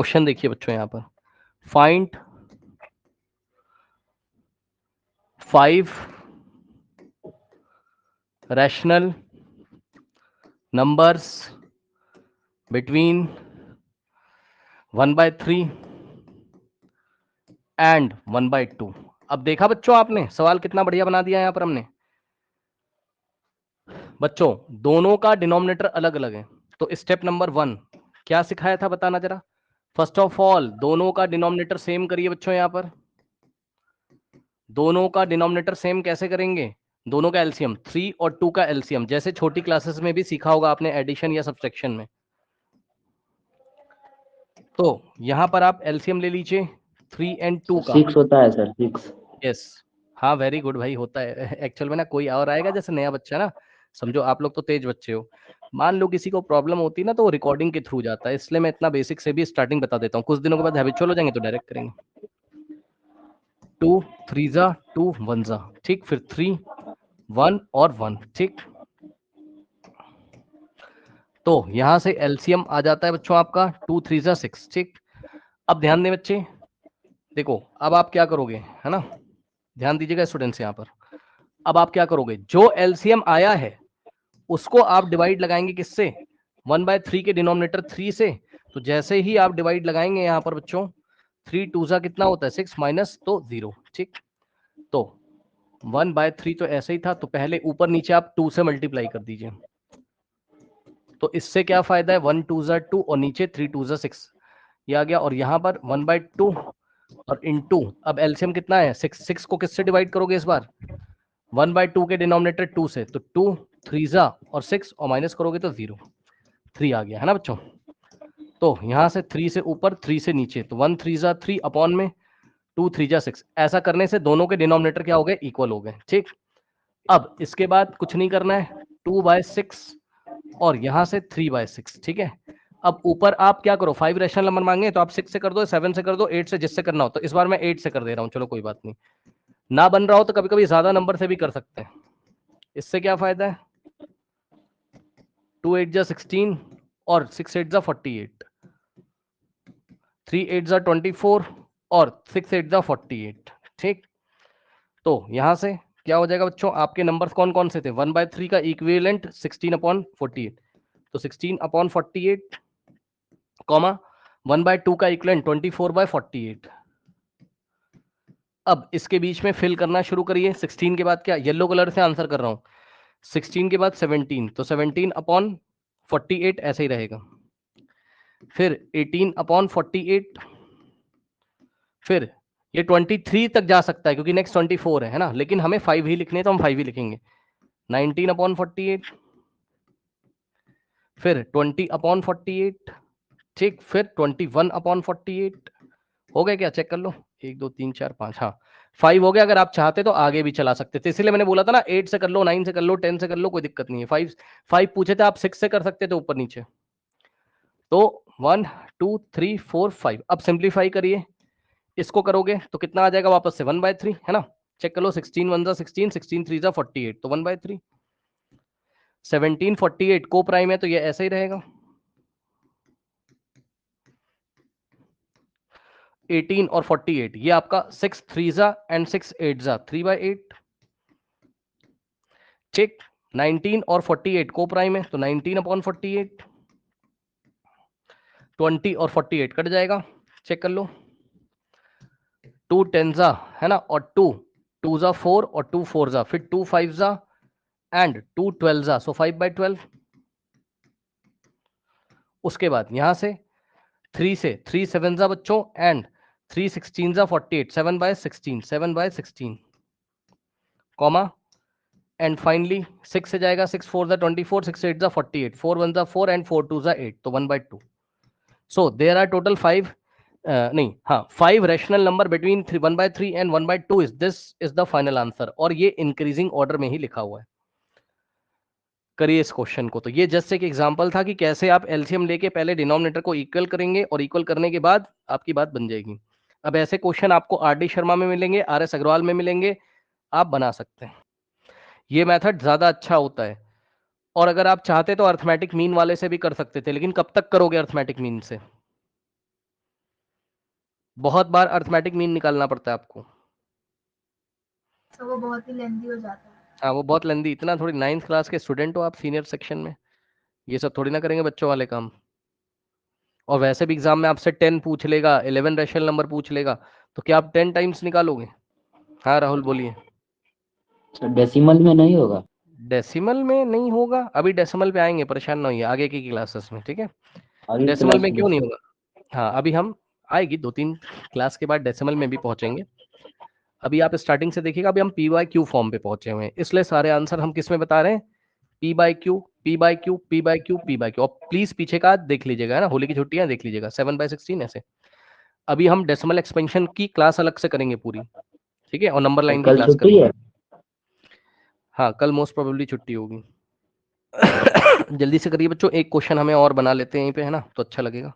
Question देखिए बच्चों, यहाँ पर find 5 rational numbers between 1/3 and 1/2। अब देखा बच्चों आपने सवाल कितना बढ़िया बना दिया यहाँ पर हमने। बच्चों दोनों का डिनोमिनेटर अलग अलग है, तो स्टेप नंबर 1 क्या सिखाया था बताना जरा। फर्स्ट ऑफ ऑल दोनों का डिनोमिनेटर सेम करिए बच्चों। यहाँ पर दोनों का डिनोमिनेटर सेम कैसे करेंगे, दोनों का एलसीएम 3 और 2 का एलसीएम, जैसे छोटी क्लासेस में भी सीखा होगा आपने एडिशन या सब्ट्रैक्शन में। तो यहां पर आप एलसीएम ले लीजिए 3 and 2 का। 6 होता है सर, 6। यस, हाँ वेरी गुड भाई, होता है एक्चुअल में ना। कोई और आएगा जैसे नया बच्चा ना, समझो आप लोग तो तेज बच्चे हो, मान लो किसी को प्रॉब्लम होती है ना तो वो रिकॉर्डिंग के थ्रू जाता है, इसलिए मैं इतना बेसिक से भी स्टार्टिंग बता देता हूँ। कुछ दिनों के बाद हैबिचुअल हो जाएंगे तो डायरेक्ट करेंगे। 2 3 2 1 ठीक, फिर 3 1 और 1 ठीक। तो यहां से एलसीएम आ जाता है बच्चों आपका 2 3 6 ठीक। अब ध्यान दें बच्चे, देखो अब आप क्या करोगे, है ना, ध्यान दीजिएगा स्टूडेंट्स यहाँ पर। अब आप क्या करोगे, जो एलसीएम आया है उसको आप डिवाइड लगाएंगे किससे, 1/3 के डिनोमिनेटर 3 से। तो जैसे ही आप डिवाइड लगाएंगे यहाँ पर बच्चों, 3 2 कितना होता है 6 माइनस तो 0 ठीक। तो 1/3 तो ऐसे ही था, तो पहले ऊपर नीचे आप 2 से मल्टीप्लाई कर दीजिए। तो इससे क्या फायदा है, 1 2 2 और नीचे 3 2 6 ये आ गया। और यहाँ पर 1/2 और इंटू, अब एलसीएम कितना है 6, 6 को किससे डिवाइड करोगे इस बार, 1/2 के डिनोमिनेटर 2 से, तो 2 3 और 6 और माइनस करोगे तो 0, 3 आ गया है ना बच्चों। तो यहां से 3 से ऊपर 3 से नीचे, तो 1 3 3 अपॉन में 2 3 6। ऐसा करने से दोनों के डिनोमिनेटर क्या हो गए, इक्वल हो गए ठीक। अब इसके बाद कुछ नहीं करना है, 2/6 और यहां से 3/6 ठीक है। अब ऊपर आप क्या करो, 5 रैशनल नंबर मांगे तो आप 6 से कर दो, 7 से कर दो, 8 से, जिससे करना हो। तो इस बार मैं 8 से कर दे रहा हूँ, चलो कोई बात नहीं। ना बन रहा हो तो कभी कभी ज्यादा नंबर से भी कर सकते हैं। इससे क्या फायदा है, 2 8 16 और 6 8 48, 3 8 24 और 6 8 48 ठीक। तो यहां से क्या हो जाएगा बच्चों, आपके नंबर्स कौन कौन से थे, 1/3 का इक्विवेलेंट 16/48, तो 16/48 कॉमा 1/2 का इक्विवेलेंट 24/48। अब इसके बीच में फिल करना शुरू करिए। 16 के बाद क्या, येलो कलर से आंसर कर रहा हूं, 16 के बाद 17, तो 17/48 ऐसे ही रहेगा। फिर 18/48, फिर ये 23 तक जा सकता है क्योंकि नेक्स्ट 24 है ना, लेकिन हमें 5 ही लिखने, तो हम 5 ही लिखेंगे। 19/48, फिर 20/48 ठीक, फिर 21/48 हो गया क्या, चेक कर लो, 1 2 3 4 5, हाँ 5 हो गया। अगर आप चाहते तो आगे भी चला सकते थे, इसीलिए मैंने बोला था ना 8 से कर लो, 9 से कर लो, 10 से कर लो, कोई दिक्कत नहीं है। 5 पूछे थे आप, 6 से कर सकते थे ऊपर नीचे। तो 1 2 3 4 5, अब सिंप्लीफाई करिए, इसको करोगे तो कितना आ जाएगा वापस से 1/3 है ना। चेक कर लो, 16 1 16, 16 3 48, तो 1/3। 17/48 को प्राइम है तो ये ऐसे ही रहेगा। 18 और 48 ये आपका 6 3 एंड 6 8 3/8 ठीक। 19 और 48 को प्राइम है तो 19/48, 20 और 48 कट जाएगा, चेक कर लो। 2 10 है ना, और 2 2 4 और 2 4 फिर 2 5 एंड 2 12 सो 5/12। उसके बाद यहां से 3 से 3 7 बच्चों एंड 3 16 48, 7/16 7/16 कॉमा, एंड फाइनली 6 से जाएगा, 6 4 24, 6 8 48, 4 1 4 एंड 4 2 8, तो 1/2। सो देयर आर टोटल 5 नहीं हाँ 5 rational number between 1/3 and 1/2 is this is the final answer. और ये इंक्रीजिंग ऑर्डर में ही लिखा हुआ है। करिए इस क्वेश्चन को। तो ये जस्ट एक एग्जांपल था कि कैसे आप एलसीएम लेके पहले डिनोमिनेटर को इक्वल करेंगे और इक्वल करने के बाद आपकी बात बन जाएगी। अब ऐसे क्वेश्चन आपको आर डी शर्मा में मिलेंगे, आर एस अग्रवाल में मिलेंगे, आप बना सकते हैं। ये मेथड ज्यादा अच्छा होता है। और अगर आप चाहते तो अर्थमेटिक मीन वाले से भी कर सकते थे, लेकिन कब तक करोगे अर्थमेटिक मीन से, बहुत बार अर्थमेटिक मीन निकालना पड़ता है आपको। तो वो बहुत ही लेंथी हो जाता है। हाँ वो बहुत लेंदी, इतना थोड़ी 9th क्लास के स्टूडेंट हो आप सीनियर सेक्शन में, ये सब थोड़ी ना करेंगे बच्चों वाले काम। और वैसे भी एग्जाम में आपसे 10 पूछ लेगा, 11 रेशनल नंबर पूछ लेगा, तो क्या आप 10 टाइम्स निकालोगे? हाँ राहुल बोलिए। डेसिमल में नहीं होगा? डेसिमल में नहीं होगा, अभी डेसिमल पे आएंगे, परेशान ना होइए आगे की क्लासेस में, ठीक है। आगे डेसिमल क्लास में क्यों में। नहीं होगा? हाँ अभी हम आएगी 2-3 क्लास के बाद डेसिमल में भी पहुंचेंगे। अभी आप स्टार्टिंग से देखिएगा, अभी हम पी बाई क्यू फॉर्म पे पहुंचे हुए हैं, इसलिए सारे आंसर हम किस में बता रहे हैं, P by Q, P by Q, P by Q, P by Q. और प्लीज पीछे का देख लीजिएगा, है ना, होली की छुट्टियां देख लीजिएगा, 7/16 ऐसे। अभी हम डेसिमल एक्सपेंशन की क्लास अलग से करेंगे पूरी, ठीक है, और नंबर तो लाइन की कल क्लास छुट्टी करेंगे। है? हाँ कल मोस्ट प्रोबेबली छुट्टी होगी। जल्दी से करिए बच्चों, एक क्वेश्चन हमें और बना लेते हैं यहीं पे, है ना, तो अच्छा लगेगा।